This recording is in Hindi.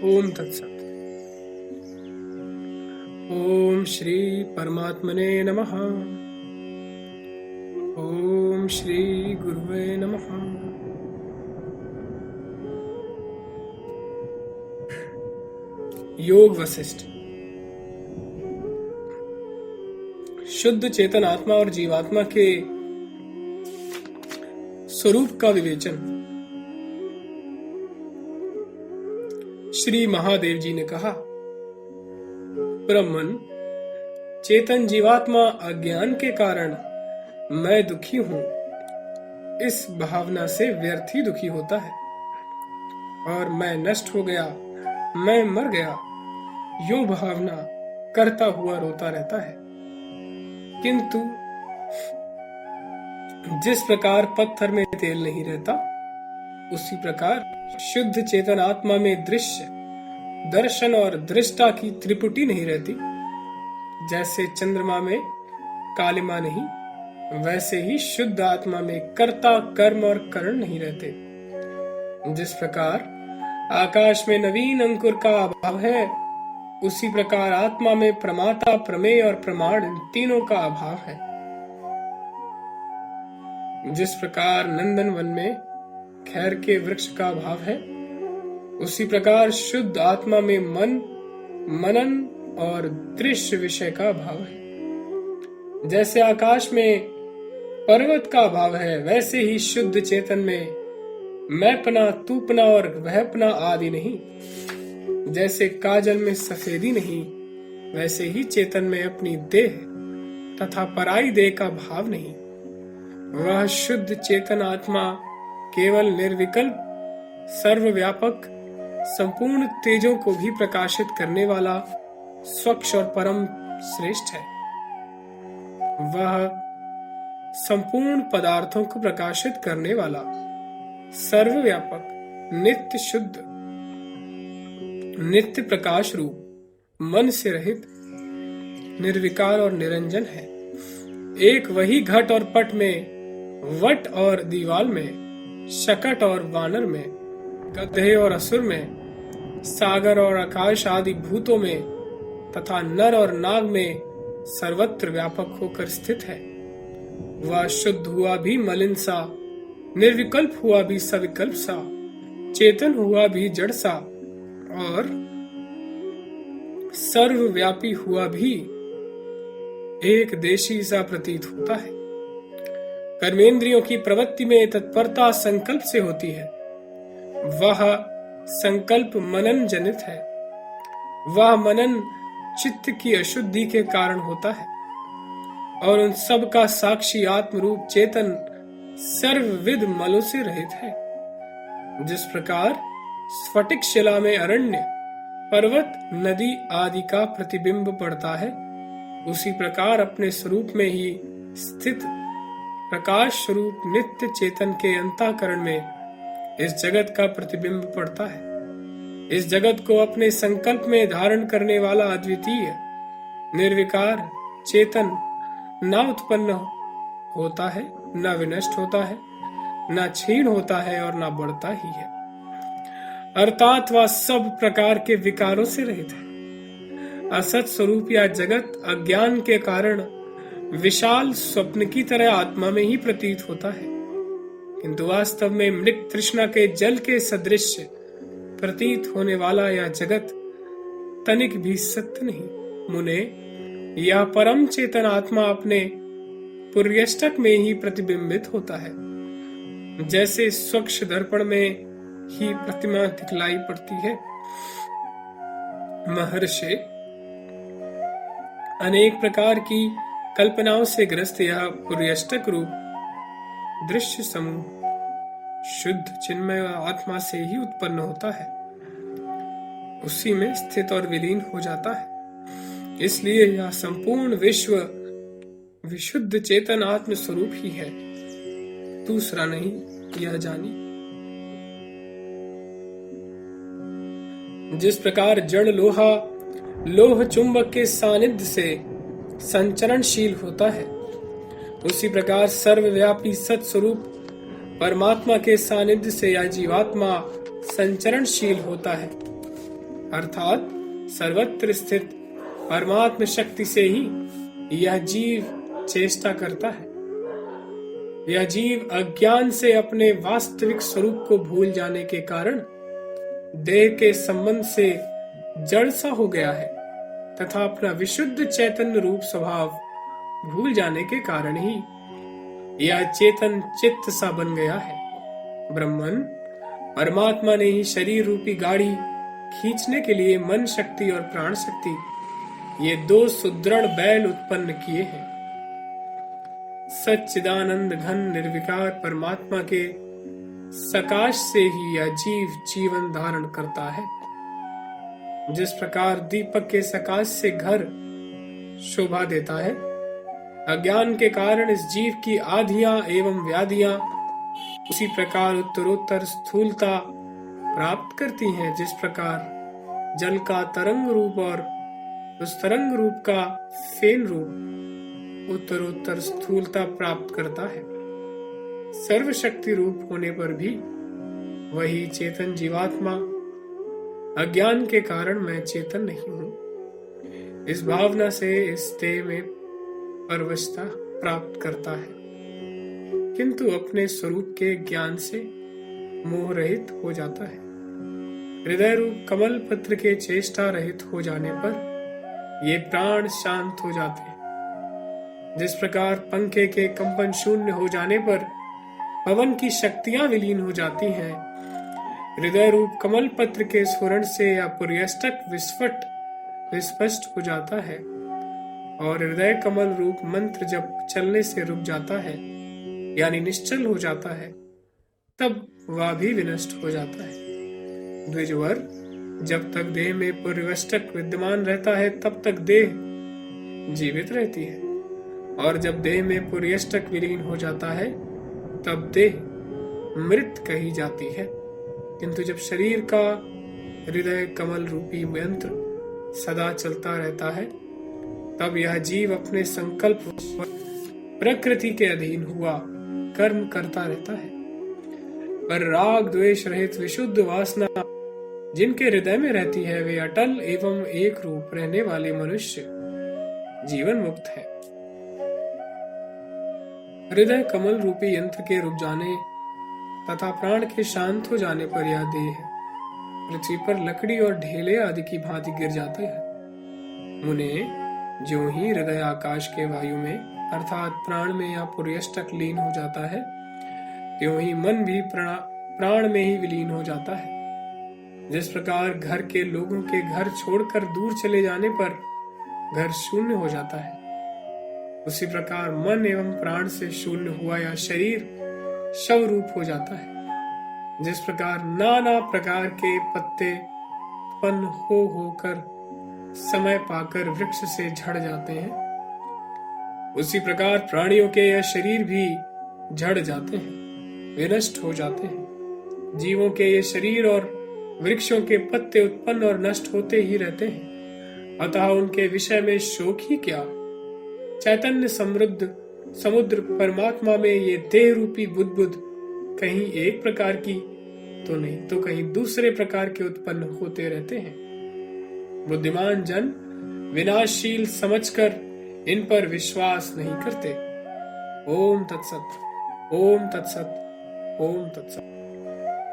ओम तत्सत। ओम श्री परमात्मने नमः। ओम श्री गुरुवे नमः। योग वशिष्ठ। शुद्ध चेतन आत्मा और जीवात्मा के स्वरूप का विवेचन। श्री महादेव जी ने कहा, ब्रह्मन, चेतन जीवात्मा अज्ञान के कारण मैं दुखी हूं, इस भावना से व्यर्थ ही दुखी होता है और मैं नष्ट हो गया, मैं मर गया, यूं भावना करता हुआ रोता रहता है। किंतु जिस प्रकार पत्थर में तेल नहीं रहता, उसी प्रकार शुद्ध चेतन आत्मा में दृश्य, दर्शन और दृष्टा की त्रिपुटी नहीं रहती। जैसे चंद्रमा में कालिमा नहीं, वैसे ही शुद्ध आत्मा में कर्ता, कर्म और करण नहीं रहते। जिस प्रकार आकाश में नवीन अंकुर का अभाव है, उसी प्रकार आत्मा में प्रमाता, प्रमेय और प्रमाण, इन तीनों का अभाव है। जिस प्रकार नंदन वन में खैर के वृक्ष का अभाव है, उसी प्रकार शुद्ध आत्मा में मन, मनन और दृश्य विषय का अभाव है। जैसे आकाश में पर्वत का अभाव है, वैसे ही शुद्ध चेतन में मैंपना, तूपना और वहपना आदि नहीं। जैसे काजल में सफेदी नहीं, वैसे ही चेतन में अपनी देह तथा पराई देह का भाव नहीं। वह शुद्ध चेतन आत्मा केवल निर्विकल्प, सर्वव्यापक, संपूर्ण तेजों को भी प्रकाशित करने वाला स्वच्छ और परम श्रेष्ठ है। वह संपूर्ण पदार्थों को प्रकाशित करने वाला, सर्वव्यापक, नित्य शुद्ध, नित्य प्रकाश रूप, मन से रहित, निर्विकार और निरंजन है। एक वही घट और पट में, वट और दीवाल में, शकट और वानर में, गधे और असुर में, सागर और आकाश आदि भूतों में तथा नर और नाग में सर्वत्र व्यापक होकर स्थित है। वह शुद्ध हुआ भी मलिन सा, निर्विकल्प हुआ भी सविकल्प सा, चेतन हुआ भी जड़ सा और सर्वव्यापी हुआ भी एक देशी सा प्रतीत होता है। कर्मेंद्रियों की प्रवृत्ति में तत्परता संकल्प से होती है। वह संकल्प मनन जनित है। वह मनन चित्त की अशुद्धि के कारण होता है और उन सब का साक्षी आत्मरूप चेतन सर्वविध मलों से रहित है। जिस प्रकार स्फटिक शिला में अरण्य, पर्वत, नदी आदि का प्रतिबिंब पड़ता है, उसी प्रकार अपने स्वरूप में ही स्थित प्रकाश स्वरूप नित्य चेतन के अंतःकरण में इस जगत का प्रतिबिंब पड़ता है। इस जगत को अपने संकल्प में धारण करने वाला अद्वितीय, निर्विकार चेतन न उत्पन्न होता है, न विनष्ट होता है, न क्षीण होता है और न बढ़ता ही है। अर्थात वह सब प्रकार के विकारों से रहित है। असत स्वरूप या जगत अज्ञान के कारण विशाल स्वप्न की तरह आत्मा में ही प्रतीत होता है, किंतु वास्तव में मृग तृष्णा के जल के सदृश प्रतीत होने वाला यह जगत तनिक भी सत्य नहीं। मुने, यह परम चेतन आत्मा अपने पुर्यष्टक में ही प्रतिबिंबित होता है। जैसे स्वच्छ दर्पण में ही प्रतिमा दिखलाई पड़ती है। महर्षि, अनेक प्रकार की कल्पनाओं से ग्रस्त यह पुर्यष्टक रूप दृश्य समूह शुद्ध चिन्मय आत्मा से ही उत्पन्न होता है, उसी में स्थित और विलीन हो जाता है। इसलिए यह संपूर्ण विश्व विशुद्ध चेतन आत्म स्वरूप ही है, दूसरा नहीं, यह जानी। जिस प्रकार जड़ लोहा लोह चुंबक के सानिध्य से संचरणशील होता है, उसी प्रकार सर्वव्यापी सत्स्वरूप परमात्मा के सानिध्य से यह जीवात्मा संचरणशील होता है। अर्थात सर्वत्र स्थित परमात्म शक्ति से ही यह जीव चेष्टा करता है। यह जीव अज्ञान से अपने वास्तविक स्वरूप को भूल जाने के कारण देह के संबंध से जड़ सा हो गया है तथा अपना विशुद्ध चैतन्य रूप स्वभाव भूल जाने के कारण ही यह चेतन चित्त सा बन गया है। ब्रह्मन परमात्मा ने ही शरीर रूपी गाड़ी खींचने के लिए मन शक्ति और प्राण शक्ति ये दो सुदृढ़ बैल उत्पन्न किए हैं। सच्चिदानंद घन निर्विकार परमात्मा के सकाश से ही यह जीव जीवन धारण करता है। जिस प्रकार दीपक के सकाश से घर शोभा देता है, अज्ञान के कारण इस जीव की आधियां एवं व्याधियां उसी प्रकार उत्तरोत्तर स्थूलता प्राप्त करती हैं। जिस प्रकार जल का तरंग रूप और उस तरंग रूप का फेन रूप उत्तरोत्तर स्थूलता प्राप्त करता है, सर्वशक्ति रूप होने पर भी वही चेतन जीवात्मा अज्ञान के कारण मैं चेतन नहीं हूं, इस भावना से इस देह में परवशता प्राप्त करता है, किंतु अपने स्वरूप के ज्ञान से मोह रहित हो जाता है। हृदय रूप कमल पत्र के चेष्टा रहित हो जाने पर ये प्राण शांत हो जाते हैं। जिस प्रकार पंखे के कंपन शून्य हो जाने पर पवन की शक्तियां विलीन हो जाती हैं, हृदय रूप कमल पत्र के स्फुरण से अपुर्यष्टक विस्पष्ट हो जाता है और हृदय कमल रूप मंत्र जब चलने से रुक जाता है यानी निश्चल हो जाता है, तब वह भी विनष्ट हो जाता है। द्विजवर जब तक देह में पुर्यष्टक विद्यमान रहता है तब तक देह जीवित रहती है, और जब देह में पुर्यष्टक विलीन हो जाता है तब देह मृत कही जाती है। किंतु जब शरीर का हृदय कमल रूपी यंत्र सदा चलता रहता है, तब यह जीव अपने संकल्प प्रकृति के अधीन हुआ कर्म करता रहता है। पर राग द्वेष रहित विशुद्ध वासना जिनके हृदय में रहती है, वे अटल एवं एक रूप रहने वाले मनुष्य जीवन मुक्त है। हृदय कमल रूपी यंत्र के रुक जाने तथा प्राण के शांत हो जाने पर यह देह पृथ्वी पर लकड़ी और ढेले आदि की भांति गिर जाते हैं। मुने, ज्यों ही हृदय आकाश के वायु में अर्थात प्राण में या पुर्यष्टक लीन हो जाता है, त्यों ही मन भी प्राण में ही विलीन हो जाता है। जिस प्रकार घर के लोगों के घर छोड़कर दूर चले जाने पर घर शून्य हो जाता है, उसी प्रकार मन एवं प्राण से शून्य हुआ या शरीर शव रूप हो जाता है। जिस प्रकार नाना प्रकार के पत्ते उत्पन्न होकर समय पाकर वृक्ष से झड़ जाते हैं, उसी प्रकार प्राणियों के यह शरीर भी झड़ जाते हैं, विनष्ट हो जाते हैं। जीवों के ये शरीर और वृक्षों के पत्ते उत्पन्न और नष्ट होते ही रहते हैं, अतः उनके विषय में शोक ही क्या। चैतन्य समृद्ध समुद्र परमात्मा में ये देह रूपी बुद्बुद कहीं एक प्रकार की तो नहीं तो कहीं दूसरे प्रकार के उत्पन्न होते रहते हैं। बुद्धिमान जन विनाशशील समझकर इन पर विश्वास नहीं करते। ओम तत्सत, ओम तत्सत, ओम तत्सत।